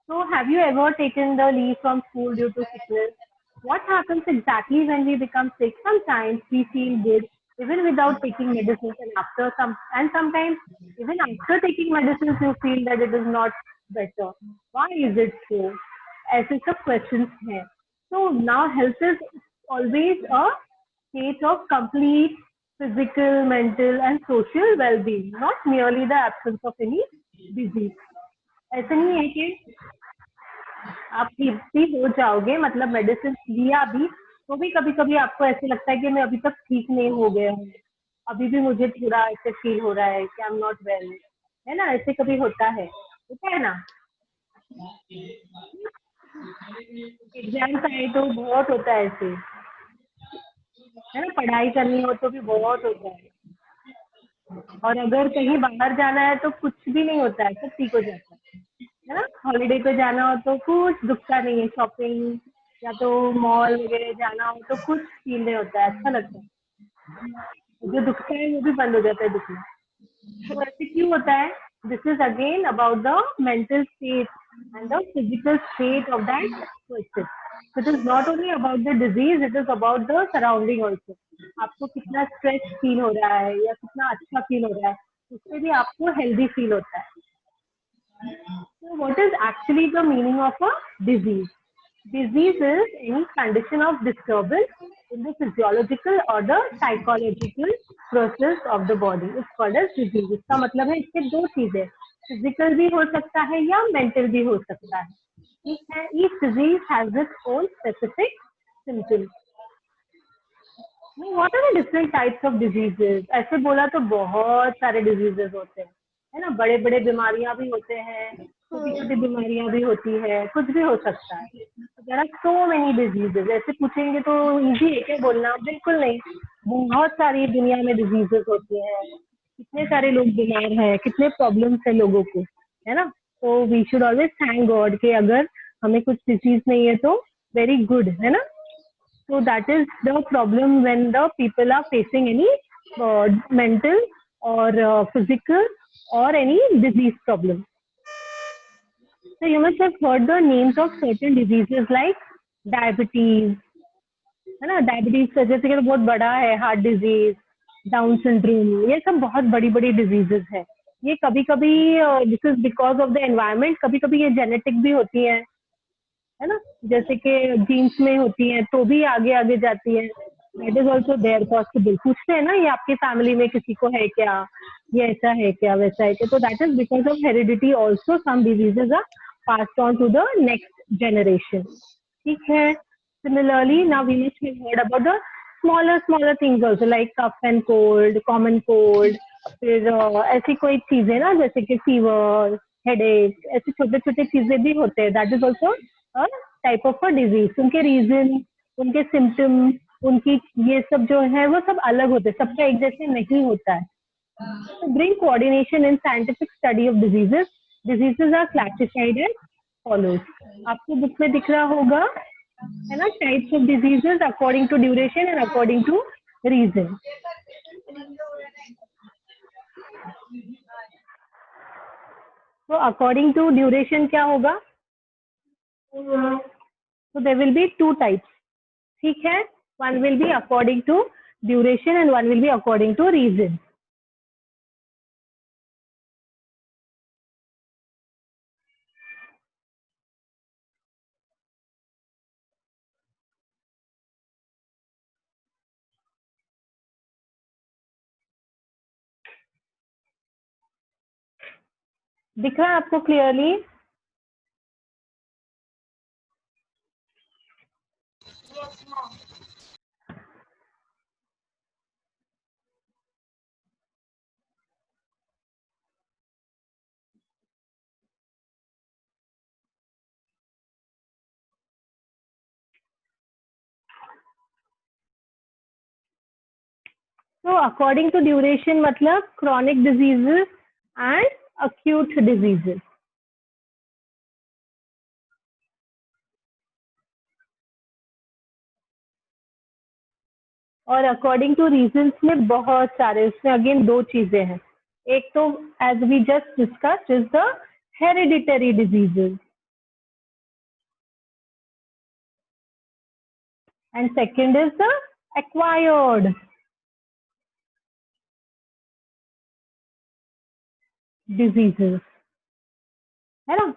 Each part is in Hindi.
So, have you ever taken the leave from school due to sickness? What happens exactly when we become sick? Sometimes we feel good even without taking medicines, and sometimes even after taking medicines, you feel that it is not better. Why is it so? ऐसे सब questions हैं. So now health is always a state of complete physical, mental, and social well-being, not merely the absence of any disease. ऐसा नहीं है कि आप ठीक भी हो जाओगे, मतलब मेडिसिन लिया भी तो भी कभी कभी आपको ऐसे लगता है कि मैं अभी तक ठीक नहीं हो गया हूँ, अभी भी मुझे थोड़ा ऐसे फील हो रहा है कि आई एम नॉट वेल, है ना? ऐसे कभी होता है ना? एग्जाम्स आए तो बहुत होता है ऐसे, है ना? पढ़ाई करनी हो तो भी बहुत होता है, और अगर कहीं बाहर जाना है तो कुछ भी नहीं होता है, सब ठीक हो जाता है ना? हॉलीडे पे जाना हो तो कुछ दुखता नहीं है, शॉपिंग या तो मॉल वगैरह जाना हो तो कुछ फील नहीं होता है, अच्छा लगता है, जो दुखता है वो भी बंद हो जाता है दुखना। तो ऐसे क्यों होता है? This is again about the mental state and the physical state of that person. It is not only about the disease, it is about the surrounding also. आपको कितना स्ट्रेस फील हो रहा है या कितना अच्छा फील हो रहा है, उससे भी आपको हेल्दी फील होता है. So what is actually the meaning of a disease? Disease is any condition of disturbance in the physiological or the psychological process of the body. It's called as disease. इसका मतलब है इसके दो चीजें, फिजिकल भी हो सकता है या मेंटल भी हो सकता है. ठीक है? Each disease has its own specific symptoms. What are the different types of diseases? ऐसे बोला तो बहुत सारे डिजीजेस होते हैं, है ना? बड़े बड़े बीमारियां भी होते हैं, छोटी छोटी बीमारियां भी होती है, कुछ भी हो सकता है. There are so many diseases. ऐसे पूछेंगे तो इजी है क्या बोलना? बिल्कुल नहीं. बहुत सारी दुनिया में डिजीजेस होती हैं, कितने सारे लोग बीमार हैं, कितने प्रॉब्लम्स है लोगों को, है ना? तो we should always thank God कि अगर हमें कुछ डिजीज नहीं है तो वेरी गुड, है ना? So that is the problem when the people are facing any mental or physical or any disease problem. So you must have heard the names of certain diseases like diabetes, है ना? डायबिटीज जैसे कि तो बहुत बड़ा है, हार्ट डिजीज, डाउन सिंड्रोम, ये सब बहुत बड़ी बड़ी डिजीजेस है. ये कभी कभी this is because of the environment, कभी कभी ये जेनेटिक भी होती है ना? जैसे कि जीन्स में होती है तो भी आगे आगे जाती है. That is also there possible. पूछते हैं ना, ये आपकी फैमिली में किसी को है क्या, ये ऐसा है क्या, वैसा है क्या? तो that is because of heredity also. Some diseases are passed on to the next generation. ठीक है? Similarly now we must have heard about the smaller things also like cough and cold, common cold. फिर ऐसी कोई चीजें ना जैसे कि फीवर, हेडेक, ऐसे छोटे छोटे चीजें भी होते हैं. That is also type of a disease. उनके रीजन, उनके सिम्टम, उनकी ये सब जो है वो सब अलग होते हैं, सबका एक जैसे नहीं होता है. To bring coordination in scientific study of diseases, diseases are classified as follows. आपको बुक में दिख रहा होगा, है ना? Types of diseases according to duration and according to reason. तो अकॉर्डिंग टू ड्यूरेशन क्या होगा? So there will be two types. ठीक है? One will be according to duration and one will be according to reason. दिख रहा है आपको क्लियरली? तो अकॉर्डिंग टू ड्यूरेशन मतलब chronic diseases and acute diseases. और अकॉर्डिंग टू रीजंस में बहुत सारे, उसमें अगेन दो चीजें हैं. एक तो as we just discussed is the hereditary diseases. and second is the acquired diseases, है ना.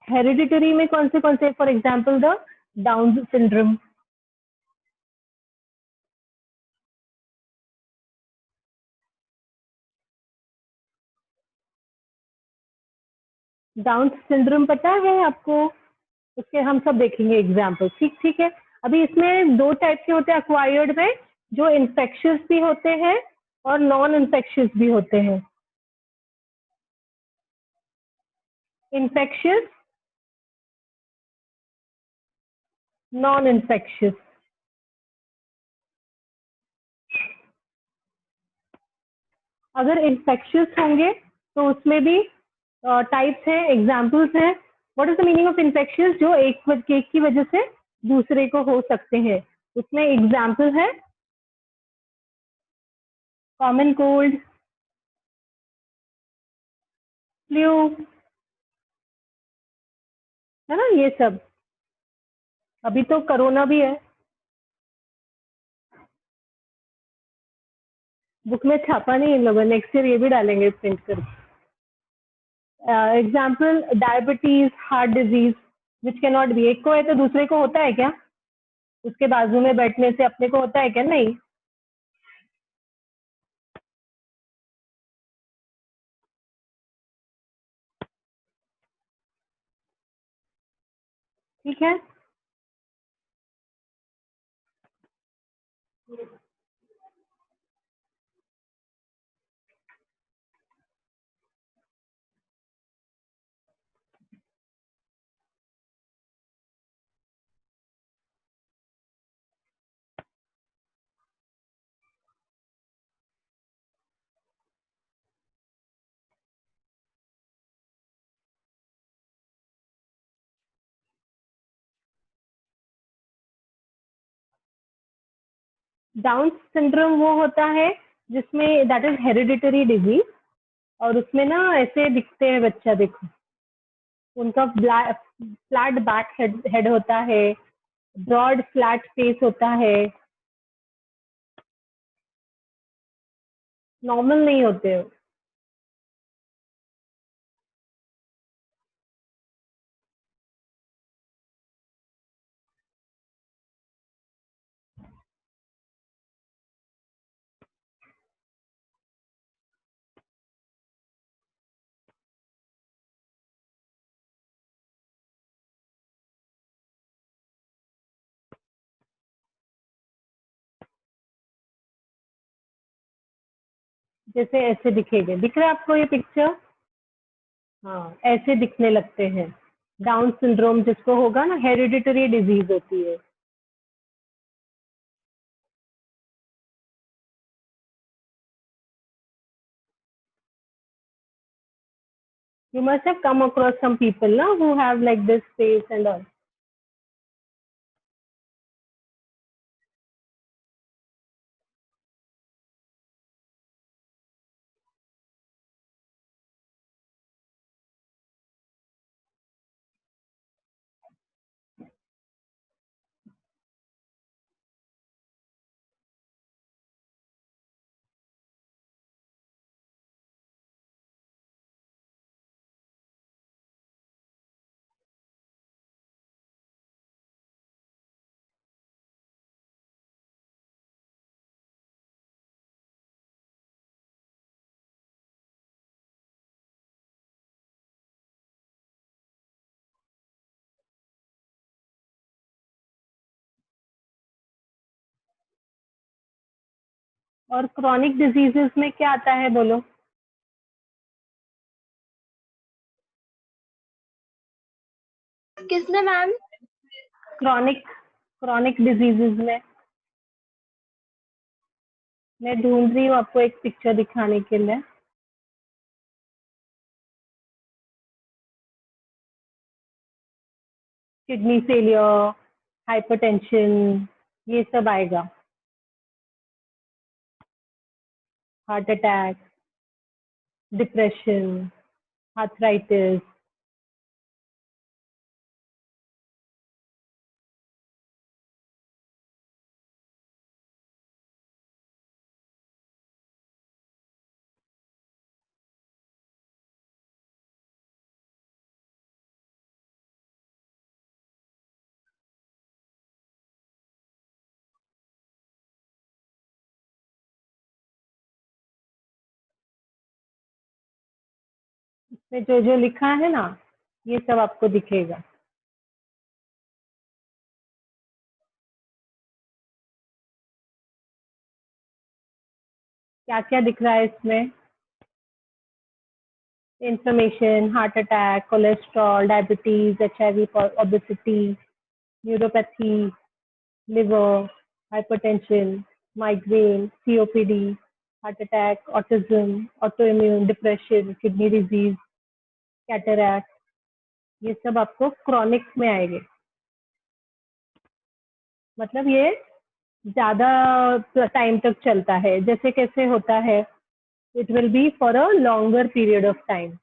हेरिडिटरी में कौन से, for example the down syndrome. Down syndrome पता है आपको? उसके हम सब देखेंगे एग्जाम्पल. ठीक ठीक है. अभी इसमें दो टाइप के होते हैं एक्वायर्ड में, जो इन्फेक्शियस भी होते हैं और नॉन इन्फेक्शियस भी होते हैं. Infectious, non infectious. अगर इन्फेक्शियस होंगे तो उसमें भी टाइप्स हैं, एग्जाम्पल्स हैं. What is the meaning of infectious? जो एक की वजह से दूसरे को हो सकते हैं. उसमें एग्जाम्पल है कॉमन कोल्ड, फ्लू, है ना, ये सब. अभी तो कोरोना भी है. बुक में छापा नहीं इन लोगों, नेक्स्ट ईयर ये भी डालेंगे प्रिंट करके. Example diabetes, heart disease which can not be. एक को है तो दूसरे को होता है क्या? उसके बाजू में बैठने से अपने को होता है क्या? नहीं. ठीक है. डाउन सिंड्रोम वो होता है जिसमें दैट इज हेरिडिटरी डिजीज, और उसमें ना ऐसे दिखते हैं बच्चा, देखो उनका फ्लैट बैक हेड होता है, ब्रॉड फ्लैट फेस होता है, नॉर्मल नहीं होते हो. जैसे ऐसे दिखेंगे. दिख रहा है आपको ये पिक्चर? हाँ, ऐसे दिखने लगते हैं. डाउन सिंड्रोम जिसको होगा ना, हेरिडिटरी डिजीज होती है. You must have come across some people na, who have like this face and all. और क्रॉनिक डिजीजेस में क्या आता है बोलो? किसमें मैम? क्रॉनिक क्रॉनिक डिजीजेस में मैं ढूंढ रही हूँ आपको एक पिक्चर दिखाने के लिए. किडनी फेलियर, हाइपरटेंशन, ये सब आएगा. Heart attack, depression, arthritis. में जो जो लिखा है ना, ये सब आपको दिखेगा। क्या क्या दिख रहा है इसमें? Inflammation, heart attack, cholesterol, diabetes, HIV, obesity, neuropathy, liver, hypertension, migraine, COPD, heart attack, autism, autoimmune, depression, kidney disease, cataract, ये सब आपको क्रॉनिक में आएंगे। मतलब ये ज्यादा टाइम तक चलता है। जैसे कैसे होता है, it will be for a longer period of time.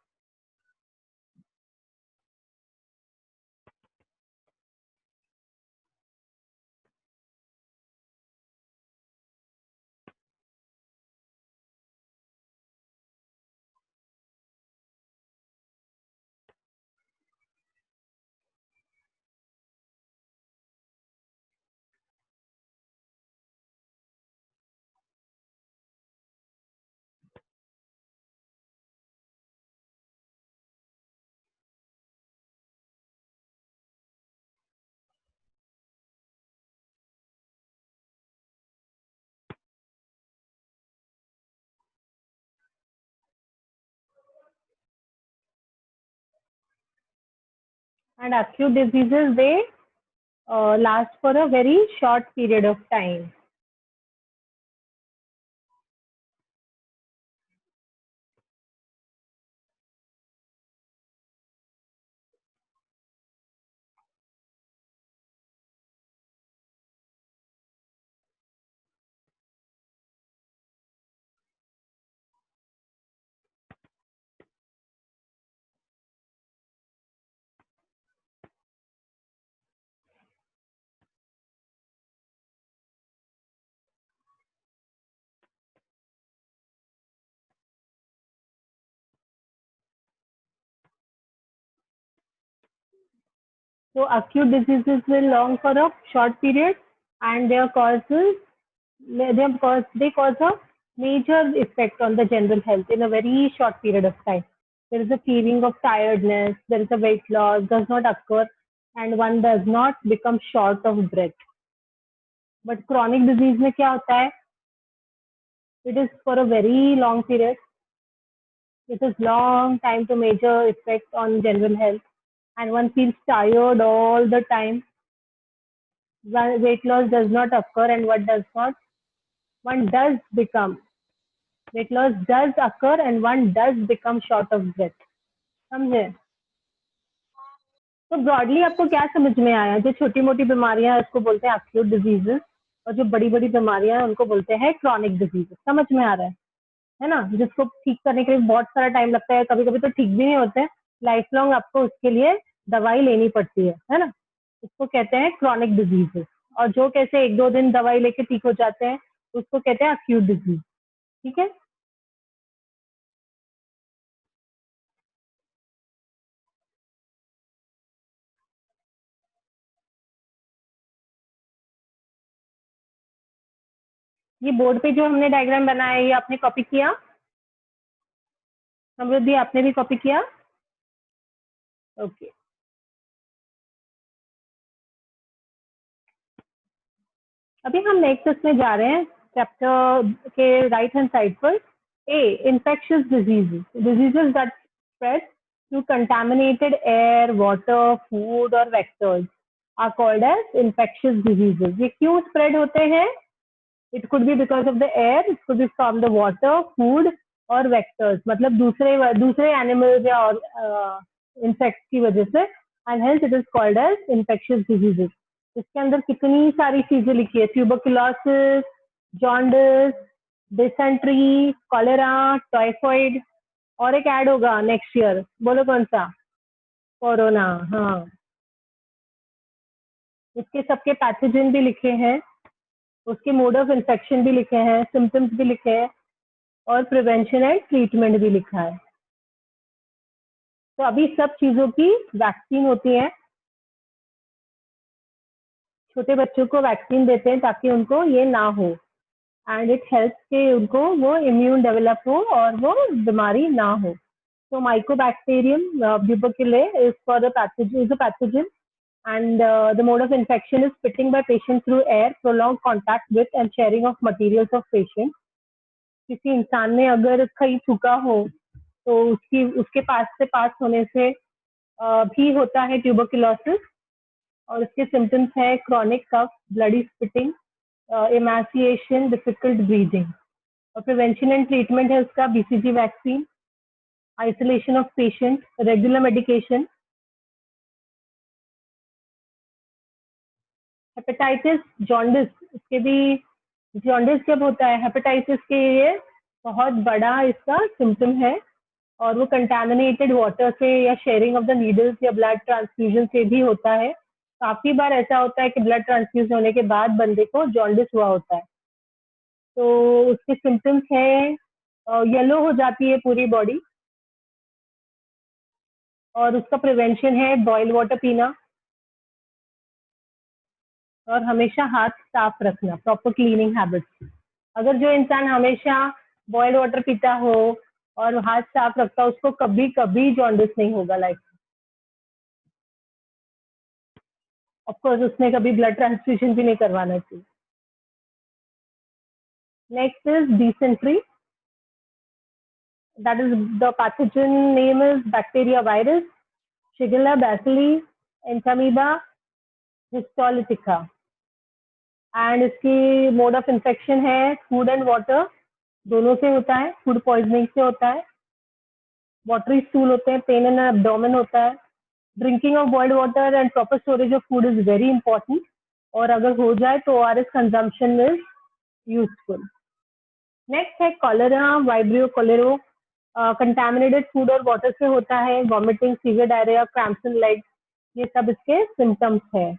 And acute diseases, they last for a very short period of time. So acute diseases will long for a short period, and their causes they cause a major effect on the general health in a very short period of time. There is a feeling of tiredness, there is a weight loss does not occur, and one does not become short of breath. But chronic disease में क्या होता है? It is for a very long period. It is long time to major effect on general health, and one feels tired all the time. Weight loss does not occur, and what does not? One does become weight loss does occur, and one does become short of breath. समझे? तो ब्रॉडली आपको क्या समझ में आया? जो छोटी मोटी बीमारियां हैं उसको बोलते हैं एक्यूट डिजीजेस, और जो बड़ी बड़ी बीमारियां हैं उनको बोलते हैं क्रॉनिक डिजीजेस। समझ में आ रहा है ना? जिसको ठीक करने के लिए बहुत सारा टाइम लगता है, कभी कभी तो ठीक भी नहीं होते हैं, लाइफ लॉन्ग आपको उसके लिए दवाई लेनी पड़ती है ना? उसको कहते हैं क्रॉनिक डिजीजेस। और जो कैसे एक दो दिन दवाई लेके ठीक हो जाते हैं उसको कहते हैं एक्यूट डिजीज। ठीक है? ये बोर्ड पे जो हमने डायग्राम बनाया है ये आपने कॉपी किया? समृद्धि, आपने भी कॉपी किया? ओके। अभी हम नेक्स्ट उसमें जा रहे हैं, चैप्टर के राइट हैंड साइड पर। A, infectious diseases, diseases that spread through contaminated air, water, food और vectors are called as infectious diseases. ये क्यों स्प्रेड होते हैं? It could be because of the air, it could be from the water, food और वेक्टर्स, मतलब दूसरे दूसरे एनिमल्स या इंसेक्ट्स की वजह से, and hence it is called as infectious diseases. इसके अंदर कितनी सारी चीजें लिखी है, tuberculosis, jaundice, dysentery, cholera, typhoid, और एक ऐड होगा नेक्स्ट ईयर, बोलो कौन सा? कोरोना। हाँ, इसके सबके पैथोजन भी लिखे हैं, उसके मोड ऑफ इन्फेक्शन भी लिखे हैं, सिम्टम्स भी लिखे हैं, और प्रिवेंशन एंड ट्रीटमेंट भी लिखा है। तो अभी सब चीजों की वैक्सीन होती है, छोटे बच्चों को वैक्सीन देते हैं ताकि उनको ये ना हो, एंड इट हेल्प्स के उनको वो इम्यून डेवलप हो और वो बीमारी ना हो। So Mycobacterium tuberculosis is for the pathogen, is a pathogen, and the mode of infection is spitting by patient through air, prolonged contact with and sharing of materials of patient. किसी इंसान ने अगर कहीं थूका हो तो उसकी उसके पास होने से भी होता है ट्यूबरकुलोसिस, और इसके सिम्टम्स है chronic cough, bloody spitting, emaciation, difficult breathing. और प्रिवेंशन एंड ट्रीटमेंट है उसका BCG vaccine, isolation of patient, regular medication. Hepatitis, jaundice, इसके भी जॉन्डिस जब होता है हेपेटाइटिस के लिए बहुत बड़ा इसका सिम्टम है, और वो कंटामिनेटेड वाटर से या शेयरिंग ऑफ द नीडल्स या ब्लड ट्रांसफ्यूजन से भी होता है। काफी बार ऐसा होता है कि ब्लड ट्रांसफ्यूज होने के बाद बंदे को जॉन्डिस हुआ होता है। तो उसके सिम्टम्स है येलो हो जाती है पूरी बॉडी, और उसका प्रिवेंशन है बॉइल वाटर पीना और हमेशा हाथ साफ रखना, प्रॉपर क्लीनिंग हैबिट्स। अगर जो इंसान हमेशा बॉइल वाटर पीता हो और हाथ साफ रखता है उसको कभी कभी जॉन्डिस नहीं होगा लाइफ में। ऑफकोर्स उसने कभी ब्लड ट्रांसफ्यूजन भी नहीं करवाना चाहिए। Next is dysentery, that is the pathogen name is bacteria virus, Shigella bacilli, Entamoeba histolytica, and इसकी मोड ऑफ इन्फेक्शन है फूड एंड वाटर, दोनों से होता है। फूड पॉइजनिंग से होता है, वाटरी स्टूल होते हैं, पेन इन एब्डोमेन होता है। Drinking of boiled water and proper storage of food is very important, और अगर हो जाए तो ORS consumption is useful. Next है cholera, vibrio Coleiro, contaminated food और वाटर से होता है। वॉमिटिंग, सीवियर डायरिया, क्रैम्प्स इन लेग, ये सब इसके सिम्टम्स है।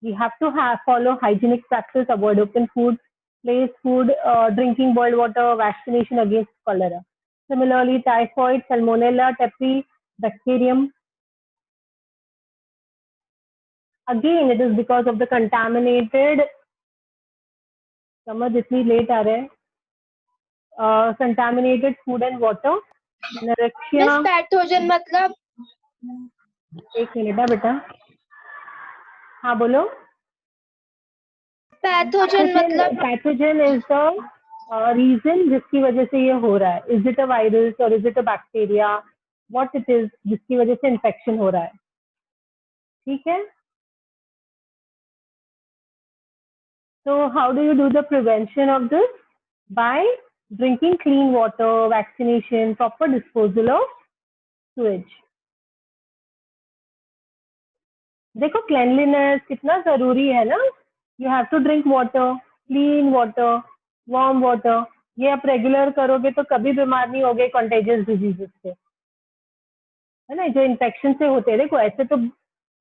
We have to follow hygienic practice, avoid open food, place food, drinking boiled water, vaccination against cholera. Similarly, typhoid, salmonella, tepi, bacterium. Again, it is because of the contaminated, समझ इतनी लेट आ रहे हैं, contaminated food and water. Anorexia. This pathogen मतलब? एक मिनट है बेटा, हाँ बोलो। पैथोजन मतलब? पैथोजन इज द रीजन जिसकी वजह से ये हो रहा है। इज इट अ वायरस और is it a bacteria, what it is जिसकी वजह से इन्फेक्शन हो रहा है। ठीक है, so how do you do the prevention of this? By drinking clean water, vaccination, proper disposal of sewage. देखो क्लेanliness कितना जरूरी है ना। You have to drink water, clean water, warm water. ये आप रेगुलर करोगे तो कभी बीमार नहीं होगे कंटेजियस डिजीजेस से, है ना, जो इन्फेक्शन से होते हैं। देखो ऐसे तो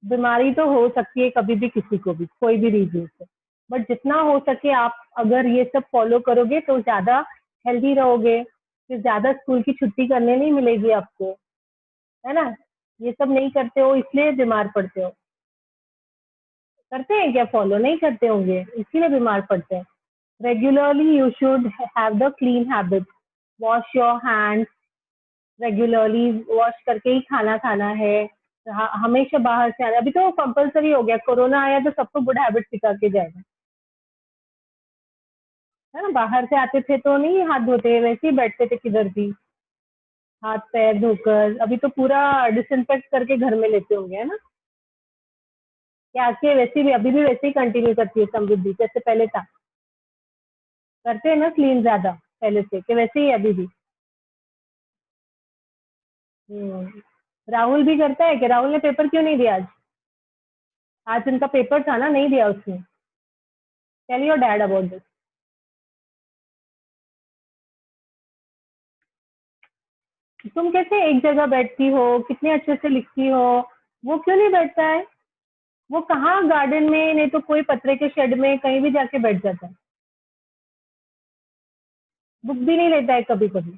बीमारी तो हो सकती है कभी भी किसी को भी, कोई भी रीजन से, बट जितना हो सके आप अगर ये सब फॉलो करोगे तो ज्यादा हेल्दी रहोगे, फिर ज्यादा स्कूल की छुट्टी करने नहीं मिलेगी आपको, है ना। ये सब नहीं करते हो इसलिए बीमार पड़ते हो। करते हैं क्या फॉलो? नहीं करते होंगे इसीलिए बीमार पड़ते हैं। Regularly you should have the clean habit, wash your hands regularly, wash करके ही खाना खाना है। हमेशा बाहर से आना, अभी तो कंपलसरी हो गया, कोरोना आया तो सबको गुड हैबिट सिखा के जाएगा, है ना। बाहर से आते थे तो नहीं हाथ धोते, वैसे ही बैठते थे किधर भी, हाथ पैर धोकर। अभी तो पूरा डिसइंफेक्ट करके घर में लेते होंगे, है ना। क्या आके वैसे भी अभी भी वैसे ही कंटिन्यू करती है समृद्धि जैसे पहले था? करते हैं ना क्लीन ज्यादा पहले से, कि वैसे ही अभी भी? राहुल भी करता है कि? राहुल ने पेपर क्यों नहीं दिया आज? आज उनका पेपर था ना, नहीं दिया उसने। Tell your dad about this. तुम कैसे एक जगह बैठती हो, कितने अच्छे से लिखती हो, वो क्यों नहीं बैठता है? वो कहाँ गार्डन में, नहीं तो कोई पत्रे के शेड में कहीं भी जाके बैठ जाता है, बुक भी नहीं लेता है कभी कभी।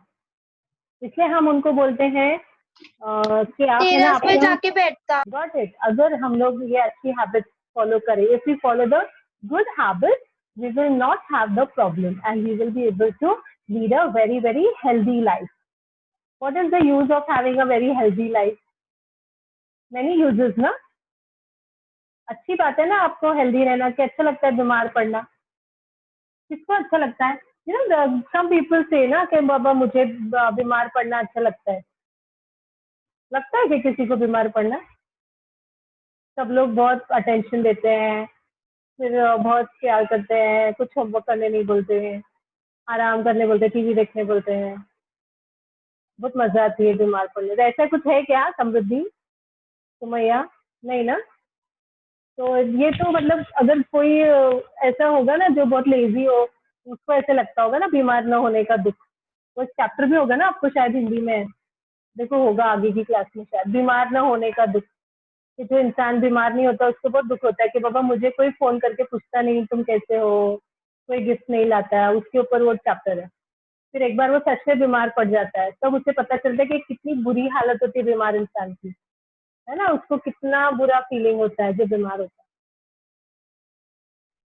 इसलिए हम उनको बोलते हैं कि आप है ना टेरेस पे जाके बैठता। Got it. अगर हम लोग ये अच्छी हैबिट फॉलो करें, if we follow the good habit, we will not have the problem and we will be able to lead a very very healthy life. What is the use of having a very healthy life? Many uses ना. अच्छी बात है ना आपको हेल्दी रहना, कि अच्छा लगता है बीमार पड़ना? किसको अच्छा लगता है? यू नो सम पीपल से ना कि बाबा मुझे बीमार पड़ना अच्छा लगता है। लगता है कि किसी को बीमार पड़ना? सब लोग बहुत अटेंशन देते हैं, फिर बहुत ख्याल करते हैं, कुछ होमवर्क करने नहीं बोलते हैं, आराम करने बोलते हैं, टीवी देखने बोलते हैं। बहुत मजा आती है बीमार पड़ने। तो ऐसा कुछ है क्या समृद्धि, सुमैया? नहीं ना? तो ये तो मतलब अगर कोई ऐसा होगा ना जो बहुत लेजी हो, उसको ऐसे लगता होगा ना बीमार न होने का दुख। वो चैप्टर भी होगा ना आपको शायद हिंदी में, देखो होगा आगे की क्लास में शायद, बीमार न होने का दुख। कि जो इंसान बीमार नहीं होता उसको बहुत दुख होता है कि बाबा मुझे कोई फोन करके पूछता नहीं तुम कैसे हो, कोई गिफ्ट नहीं लाता है, उसके ऊपर वो चैप्टर है। फिर एक बार वो सच में बीमार पड़ जाता है तब उसे पता चलता है कि कितनी बुरी हालत होती है बीमार इंसान की, है ना? उसको कितना बुरा फीलिंग होता है जो बीमार होता है,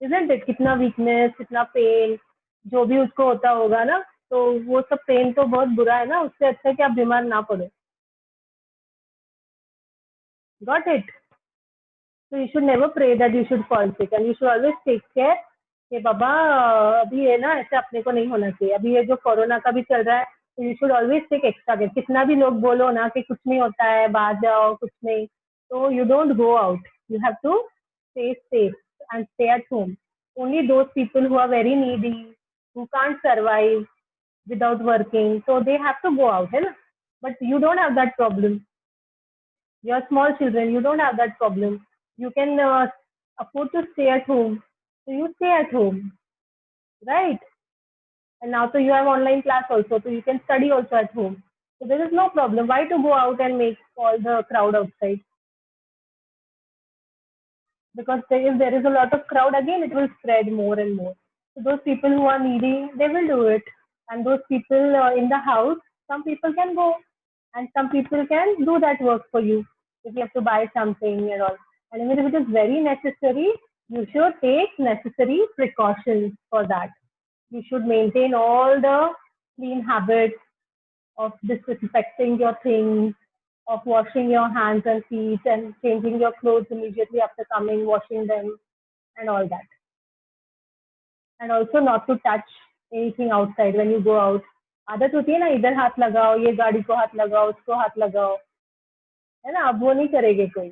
इजंट इट? कितना वीकनेस, कितना पेन, जो भी उसको होता होगा ना, तो वो सब पेन तो बहुत बुरा है ना, उससे अच्छा है कि आप बीमार ना पड़ो। Got it? So you should never pray that you should fall sick, and you should always take care कि बाबा अभी है ना, ऐसे अपने को नहीं होना चाहिए। अभी ये जो कोरोना का भी चल रहा है, तो you should always take extra care. कितना भी लोग बोलो ना कि कुछ नहीं होता है, बाहर जाओ, कुछ नहीं, तो you don't go out, you have to stay safe and stay at home. Only those people who are very needy, who can't survive without working, so they have to go out, है ना? But you don't have that problem. You're small children, you don't have that problem. You can afford to stay at home. So you stay at home, right? And now so you have online class also, so you can study also at home. So there is no problem. Why to go out and make all the crowd outside? Because if there is a lot of crowd again, it will spread more and more. So those people who are needy, they will do it. And those people in the house, some people can go and some people can do that work for you. If you have to buy something and all. And even if it is very necessary, you should take necessary precautions for that. You should maintain all the clean habits of disinfecting your things, of washing your hands and feet and changing your clothes immediately after coming, washing them and all that. And also not to touch anything outside when you go out. आदत होती है ना, इधर हाथ लगाओ, ये गाड़ी को हाथ लगाओ, उसको हाथ लगाओ, है ना? अब वो नहीं करेंगे कोई।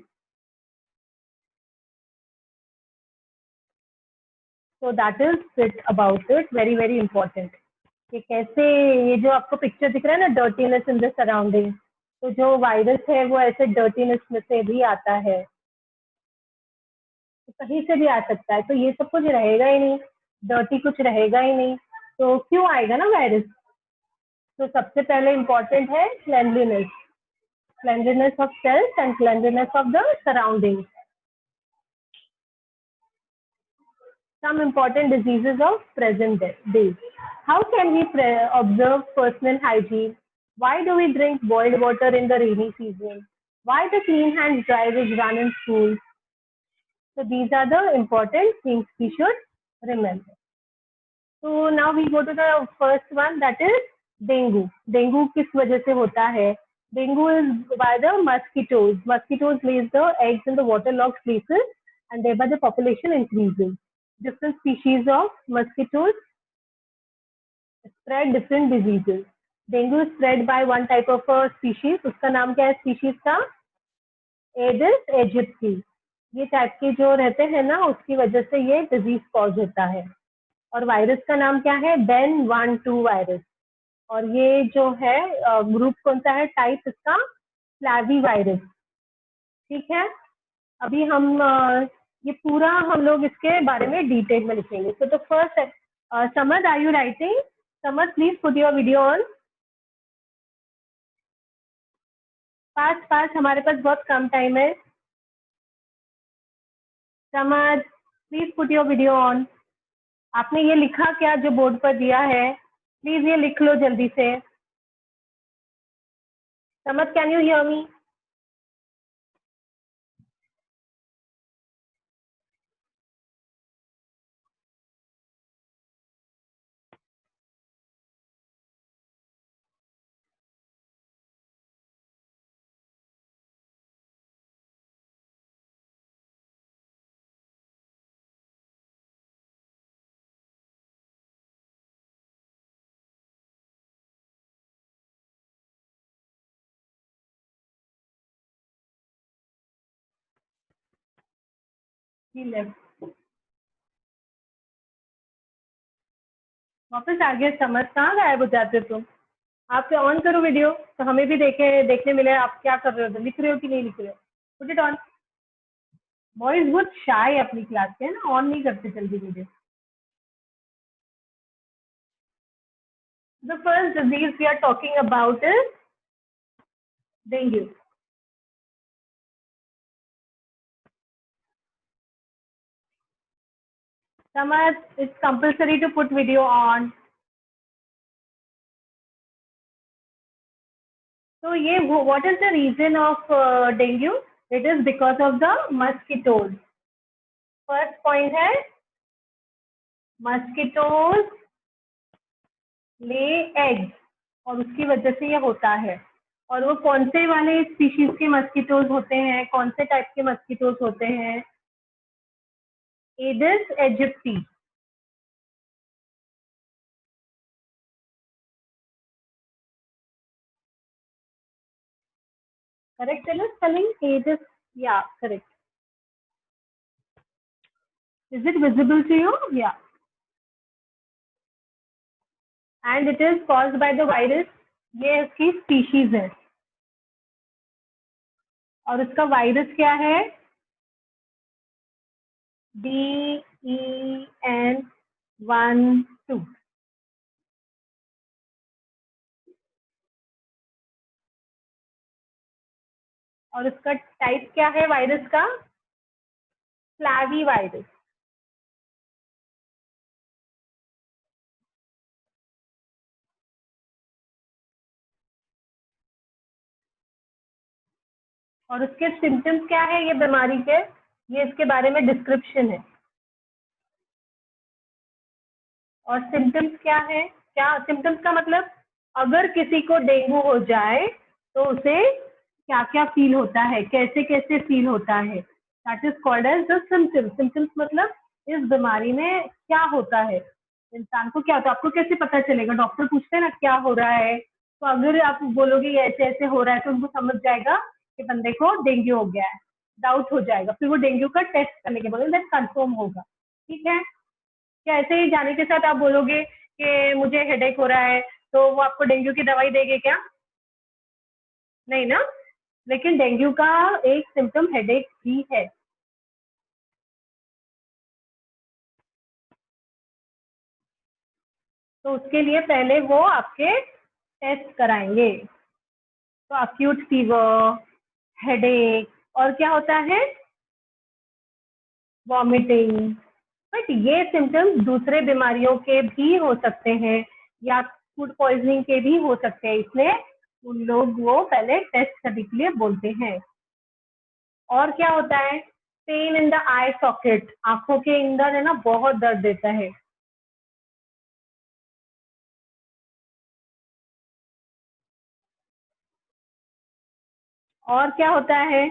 So that is it about it, very very important. कि कैसे ये जो आपको पिक्चर दिख रहा है ना, डर्टीनेस इन द सराउंडिंग, तो जो वायरस है वो ऐसे डर्टीनेस में से भी आता है, तो कहीं से भी आ सकता है। तो ये सब कुछ रहेगा ही नहीं, डर्टी कुछ रहेगा ही नहीं, तो क्यों आएगा ना वायरस? तो सबसे पहले इम्पोर्टेंट है क्लेanliness, cleanliness of self and cleanliness of the surroundings. Some important diseases of present day. How can we observe personal hygiene? Why do we drink boiled water in the rainy season? Why the clean hands drive is run in schools? So these are the important things we should remember. So now we go to the first one, that is dengue. Dengue किस वजह से होता है? Dengue is by the mosquitoes. Mosquitoes lays the eggs in the waterlogged places and thereby the population increases. Different species of mosquitoes spread different diseases. Dengue is spread by one type of a species. उसका नाम क्या है species का? Aedes aegypti. ये टाइप के जो रहते हैं ना, उसकी वजह से ये डिजीज कॉज होता है। और वायरस का नाम क्या है? Ben 1-2 virus. और ये जो है ग्रुप कौन सा है, टाइप इसका फ्लैवी वायरस। ठीक है, अभी हम ये पूरा हम लोग इसके बारे में डिटेल में लिखेंगे। तो first Samad, are you writing? Samad please put your video on. पास पास, हमारे पास बहुत कम टाइम है। Samad please put your video on. आपने ये लिखा क्या जो बोर्ड पर दिया है? प्लीज ये लिख लो जल्दी से। Samad, can you hear me? He left. वापस आ गया समझ, कहाँ गायब हो जाते तुम? आप ऑन करो वीडियो तो हमें भी देखने मिले आप क्या कर रहे हो, लिख रहे हो कि नहीं लिख रहे हो। Put it on. बॉयज बहुत शाय अपनी क्लास के, है ना, ऑन नहीं करते जल्दी video. The first disease we are talking about is dengue. Samar, it's compulsory to put video on. So, what is the reason of dengue? It is because of the mosquitoes. First point है mosquitoes lay eggs और उसकी वजह से ये होता है। और वो कौन से वाले स्पीशीज के मस्कीटोज होते हैं, कौन से टाइप के मस्कीटोज होते हैं? Aedes aegypti. Correct, tell us spelling. Aegis, yeah, correct. Is it visible to you? Yeah. And it is caused by the virus. ये इसकी स्पीशीज है और उसका वायरस क्या है? DEN12। और उसका टाइप क्या है वायरस का? फ्लैवी वायरस। और उसके सिम्टम्स क्या है ये बीमारी के? ये इसके बारे में डिस्क्रिप्शन है। और सिम्टम्स क्या है? क्या सिम्टम्स का मतलब, अगर किसी को डेंगू हो जाए तो उसे क्या क्या फील होता है, कैसे कैसे फील होता है, that is called as the symptoms. Symptoms मतलब इस बीमारी में क्या होता है, इंसान को क्या होता है, आपको कैसे पता चलेगा? डॉक्टर पूछते हैं ना क्या हो रहा है, तो अगर आप बोलोगे ऐसे ऐसे हो रहा है तो उनको समझ जाएगा कि बंदे को डेंगू हो गया है, डाउट हो जाएगा, फिर वो डेंगू का टेस्ट करने के बाद कंफर्म होगा। ठीक है? क्या ऐसे ही जाने के साथ आप बोलोगे कि मुझे हेडेक हो रहा है तो वो आपको डेंगू की दवाई देंगे क्या? नहीं ना। लेकिन डेंगू का एक सिम्टम हेडेक भी है। तो उसके लिए पहले वो आपके टेस्ट कराएंगे। तो अक्यूट फीवर, हेडेक, और क्या होता है? वॉमिटिंग। बट ये सिम्टम्स दूसरे बीमारियों के भी हो सकते हैं या फूड पॉइजनिंग के भी हो सकते हैं, इसलिए उन लोग वो पहले टेस्ट करने के लिए बोलते हैं। और क्या होता है? Pain in the I socket, आंखों के अंदर है ना बहुत दर्द देता है। और क्या होता है?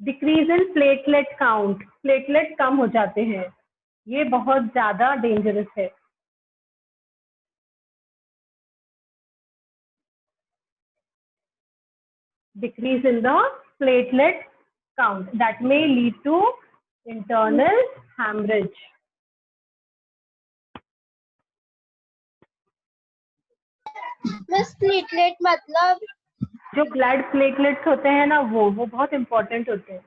Decrease in platelet count, platelet कम हो जाते हैं, ये बहुत ज्यादा डेंजरस है। Decrease in the platelet count that may lead to internal hemorrhage. Miss platelet मतलब? जो ब्लड प्लेटलेट्स होते हैं ना वो बहुत इंपॉर्टेंट होते हैं,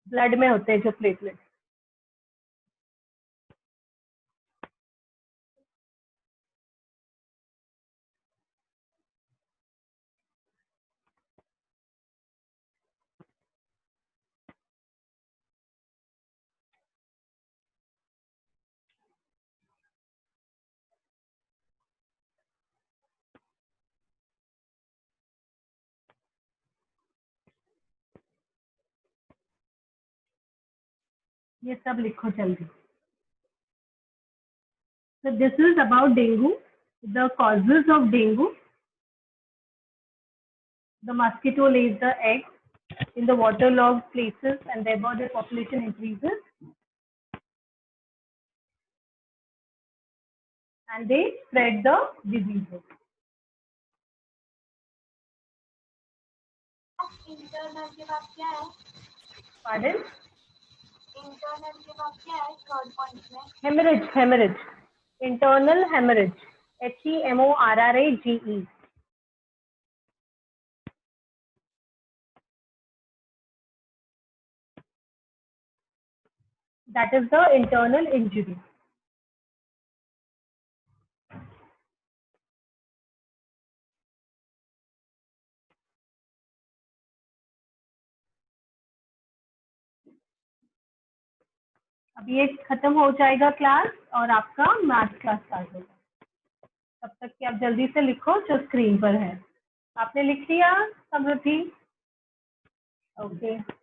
ब्लड में होते हैं जो प्लेटलेट्स। ये सब लिखो जल्दी। So this is about dengue, the causes of dengue. The mosquito lays the eggs in the waterlogged places and thereby the population increases and they spread the diseases. Internal के बाद क्या है? Pardon? इंटरनल के बाद क्या है थर्ड पॉइंट में? Hemorrhage, internal hemorrhage, HEMORRAGE, that is the internal injury. अब ये खत्म हो जाएगा क्लास और आपका मैथ क्लास स्टार्ट होगा। तब तक कि आप जल्दी से लिखो जो स्क्रीन पर है। आपने लिख लिया समृद्धि? ओके।